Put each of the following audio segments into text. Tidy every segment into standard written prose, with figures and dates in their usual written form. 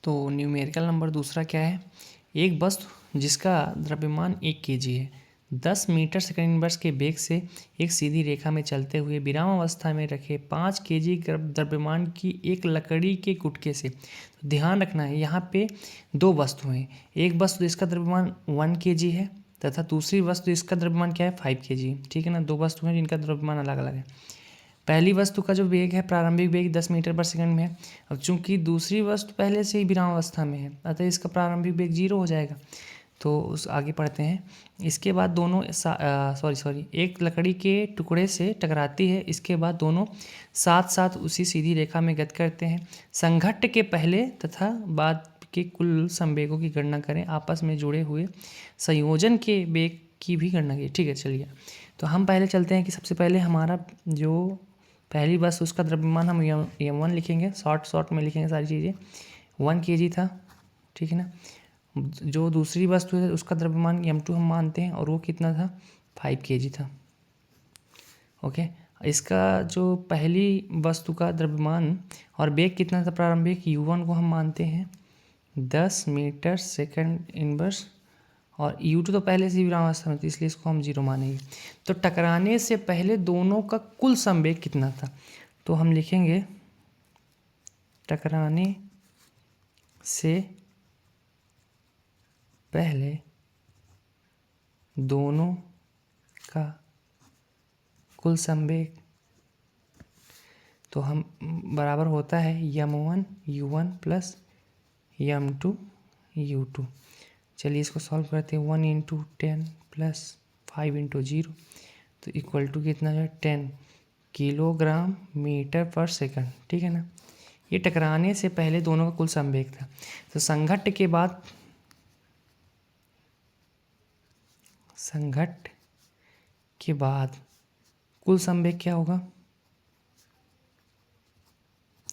तो numerical number दूसरा क्या है, एक वस्तु जिसका द्रव्यमान 1 kg है 10 मीटर सेकंड इनवर्स के वेग से एक सीधी रेखा में चलते हुए विराम अवस्था में रखे 5 kg द्रव्यमान की एक लकड़ी के गुटके से। तो ध्यान रखना है यहाँ पे दो वस्तु हैं, एक वस्तु जिसका द्रव्यमान 1 kg है तथा दूसरी वस्तु जिसका द्रव्यमान क्या है 5 kg, ठीक है ना। दो वस्तु हैं जिनका द्रव्यमान अलग अलग है। पहली वस्तु का जो वेग है प्रारंभिक वेग 10 मीटर पर सेकंड में है। अब चूंकि दूसरी वस्तु पहले से ही विराम अवस्था में है अतः इसका प्रारंभिक वेग 0 हो जाएगा। तो उस आगे पढ़ते हैं। इसके बाद दोनों एक लकड़ी के टुकड़े से टकराती है। इसके बाद दोनों साथ साथ उसी सीधी रेखा में गति करते हैं। संघट्ट के पहले तथा बाद के कुल संवेगों की गणना करें। आपस में जुड़े हुए संयोजन के वेग की भी गणना की। ठीक है, चलिए तो हम पहले चलते हैं कि सबसे पहले हमारा जो पहली बस उसका द्रव्यमान हम m1 लिखेंगे, शॉर्ट में लिखेंगे सारी चीज़ें। 1 kg था, ठीक है ना। जो दूसरी वस्तु है उसका द्रव्यमान m2 हम मानते हैं और वो कितना था 5 kg था। ओके, इसका जो पहली वस्तु का द्रव्यमान और वेग कितना था प्रारंभिक, u1 को हम मानते हैं 10 मीटर सेकंड इनवर्स और u2 तो पहले से ही विराम अवस्था में थी इसलिए इसको हम 0 मानेंगे। तो टकराने से पहले दोनों का कुल संवेग कितना था, तो हम लिखेंगे टकराने से पहले दोनों का कुल संवेग तो हम बराबर होता है m1 u1 plus m2 u2। चलिए इसको सॉल्व करते हैं। 1 × 10 प्लस 5 × 0 तो इक्वल टू कितना है 10 किलोग्राम मीटर पर सेकंड, ठीक है ना। ये टकराने से पहले दोनों का कुल संवेग था। तो संघट्ट के बाद कुल संवेग क्या होगा,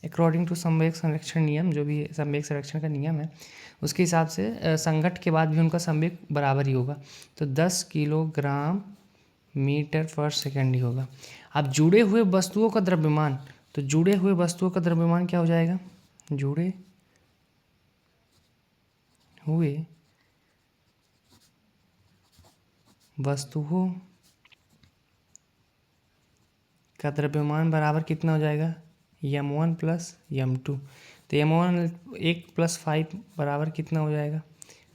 अकॉर्डिंग टू संवेग संरक्षण नियम, जो भी संवेग संरक्षण का नियम है उसके हिसाब से संघट्ट के बाद भी उनका संवेग बराबर ही होगा। तो 10 किलोग्राम मीटर पर सेकंड ही होगा। अब जुड़े हुए वस्तुओं का द्रव्यमान, तो जुड़े हुए वस्तुओं का द्रव्यमान क्या हो जाएगा, जुड़े हुए वस्तुओं का द्रव्यमान बराबर कितना हो जाएगा m1 प्लस m2। तो m1 1 + 5 बराबर कितना हो जाएगा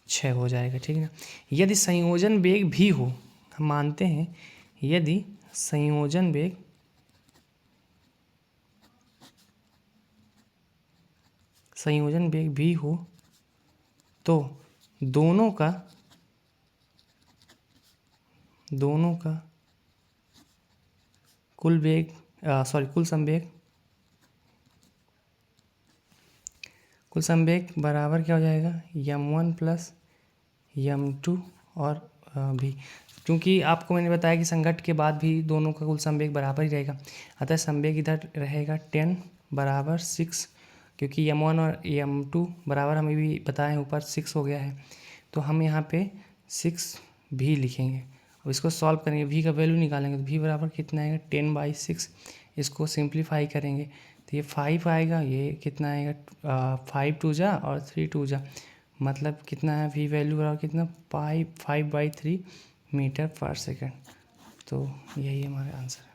6 हो जाएगा, ठीक है ना। यदि संयोजन वेग भी हो, हम मानते हैं यदि संयोजन वेग भी हो तो दोनों का कुल संवेग बराबर क्या हो जाएगा m1 प्लस m2 और भी, क्योंकि आपको मैंने बताया कि संघट्ट के बाद भी दोनों का कुल संवेग बराबर ही रहेगा। अतः संवेग इधर रहेगा 10 बराबर 6, क्योंकि m1 और m2 बराबर हमें भी बताएं ऊपर 6 हो गया है। तो हम यहाँ पे 6 भी लिखेंगे। अब इसको सॉल्व करेंगे, v का वैल्यू निकालेंगे तो v बराबर कितना आएगा 10/6। इसको सिंप्लीफाई करेंगे तो ये 5 आएगा, ये कितना आएगा 5 2 जा और 3 2 जा, मतलब कितना है v वैल्यू बराबर कितना 5/3 मीटर पर सेकंड। तो यही हमारा आंसर है।